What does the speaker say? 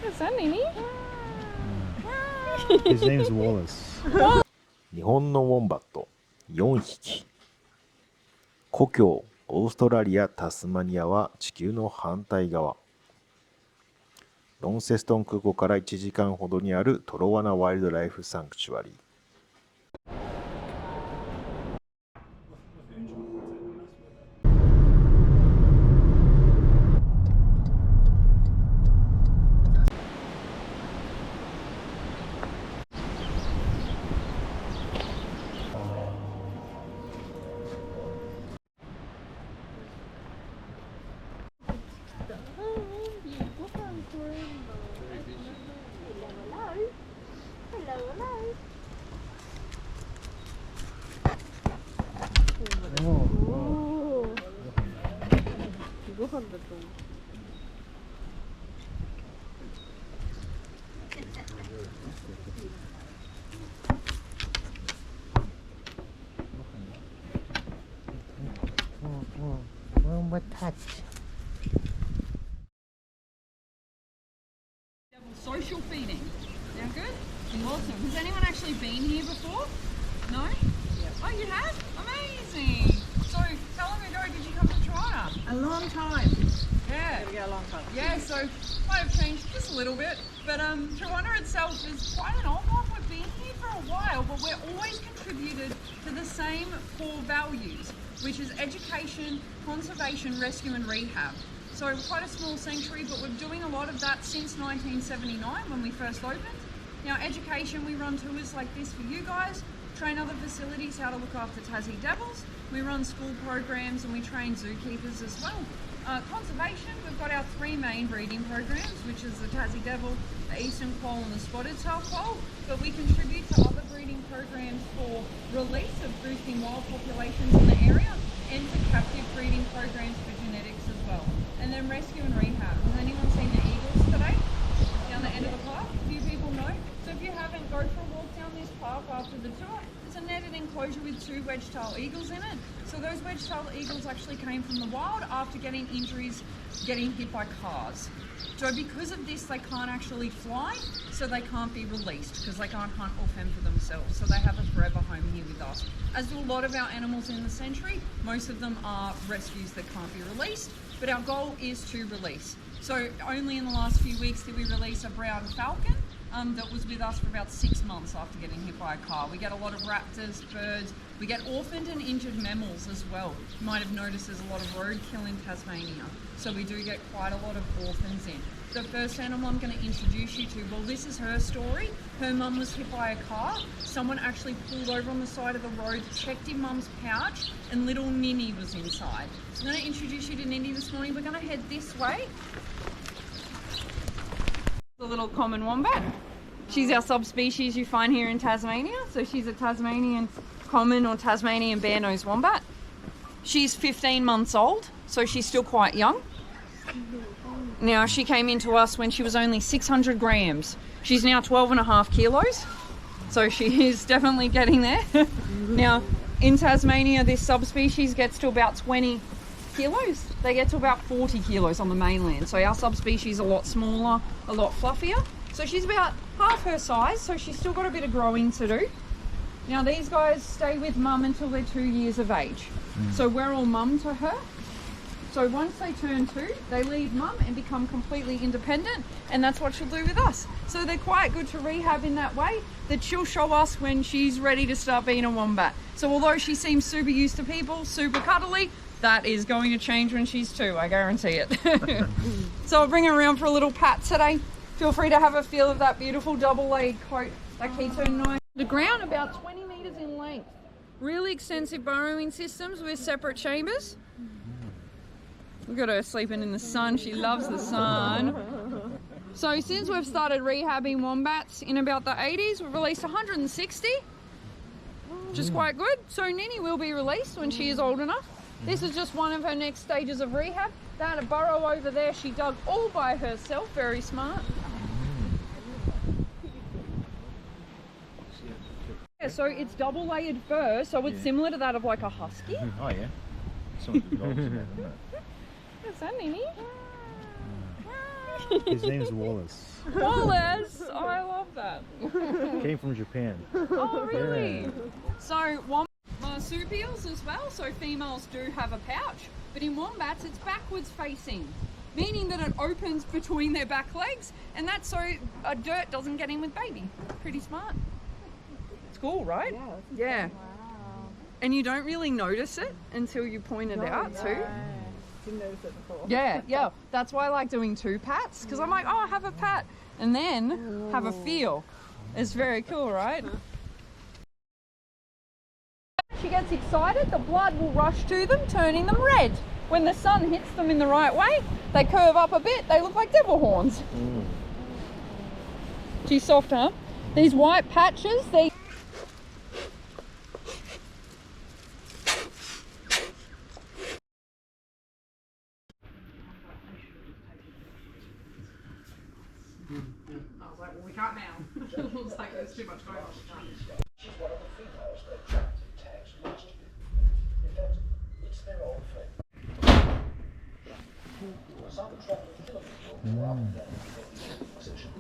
Is that Nini? His name is Wallace. 日本のウォンバット4匹。故郷オーストラリア・タスマニアは地球の反対側。ロンセストン空港から1時間ほどにあるトロワナワイルドライフサンクチュアリー。Social feeding. Sound good? Awesome. Has anyone actually been here before? No? Yeah. Oh, you have? Amazing. So, how long ago did you come to Toronto? A long time. Yeah. Gotta go a long time. Yeah, so might have changed just a little bit. But Toronto itself is quite an old one. We've been here for a while, but we're always contributed to the same core values, which is education, conservation, rescue and rehab. So quite a small sanctuary, but we're doing a lot of that since 1979 when we first opened. Now education, we run tours like this for you guys, train other facilities how to look after Tassie devils. We run school programs and we train zookeepers as well. Conservation, we've got our three main breeding programs, which is the Tassie devil, the eastern quoll and the spotted tail quoll, but we contribute to other breeding programs for release of boosting wild populations in the area and to captive breeding programs for genetics as well. And then rescue and rehab. Has anyone seen the eagles today? Down the end of the park? A few people know. So if you haven't, go for a walk down this park after the tour. It's a netted enclosure with 2 wedge-tailed eagles in it. So those wedge-tailed eagles actually came from the wild after getting injuries, getting hit by cars. So because of this, they can't actually fly, so they can't be released because they can't hunt or fend for themselves. So they have a forever home here with us. As do a lot of our animals in the sanctuary, most of them are rescues that can't be released, but our goal is to release. So only in the last few weeks did we release a brown falcon that was with us for about 6 months after getting hit by a car. We get a lot of raptors, birds, we get orphaned and injured mammals as well. You might have noticed there's a lot of roadkill in Tasmania, so we do get quite a lot of orphans in. The first animal I'm going to introduce you to, well, this is her story. Her mum was hit by a car. Someone actually pulled over on the side of the road, checked in mum's pouch, and little Nini was inside. So I'm going to introduce you to Nini this morning. We're going to head this way. The little common wombat. She's our subspecies you find here in Tasmania. So she's a Tasmanian common or Tasmanian bare-nosed wombat. She's 15 months old, so she's still quite young. Now, she came into us when she was only 600 grams. She's now 12.5 kilos, so she is definitely getting there. Now, in Tasmania, this subspecies gets to about 20 kilos. They get to about 40 kilos on the mainland. So our subspecies is a lot smaller, a lot fluffier. So she's about half her size, so she's still got a bit of growing to do. Now, these guys stay with mum until they're 2 years of age. So we're all mum to her. So once they turn 2, they leave mum and become completely independent, and that's what she'll do with us. So they're quite good to rehab in that way, that she'll show us when she's ready to start being a wombat. So although she seems super used to people, super cuddly, that is going to change when she's 2, I guarantee it. So I'll bring her around for a little pat today. Feel free to have a feel of that beautiful double-laid coat that keeps her nice. The ground about 20 metres in length. Really extensive burrowing systems with separate chambers. We've got her sleeping in the sun. She loves the sun. So since we've started rehabbing wombats in about the 80s, we've released 160, which is quite good. So Nini will be released when she is old enough. This is just one of her next stages of rehab. That burrow over there she dug all by herself, very smart. Yeah, so it's double layered fur, so it's similar to that of like a husky. Oh yeah. Some of the dogs in there, isn't it? Is that Nini? His name's Wallace. Wallace! Oh, I love that. Came from Japan. Oh, really? Yeah. So, marsupials as well, so females do have a pouch, but in wombats it's backwards facing, meaning that it opens between their back legs, and that's so dirt doesn't get in with baby. Pretty smart. It's cool, right? Yeah. Wow. And you don't really notice it until you point it out too. Didn't notice it before. Yeah. That's why I like doing 2 pats, because I'm like, oh, have a pat, and then have a feel. It's very cool, right? She gets excited, the blood will rush to them, turning them red. When the sun hits them in the right way, they curve up a bit, they look like devil horns. She's soft, huh? These white patches, they... I was like, well, we can't now. It looks like there's too much going on. She's one of the females that attracted tags most of it. In fact, it's their old friend. Some attracted killer rather than position.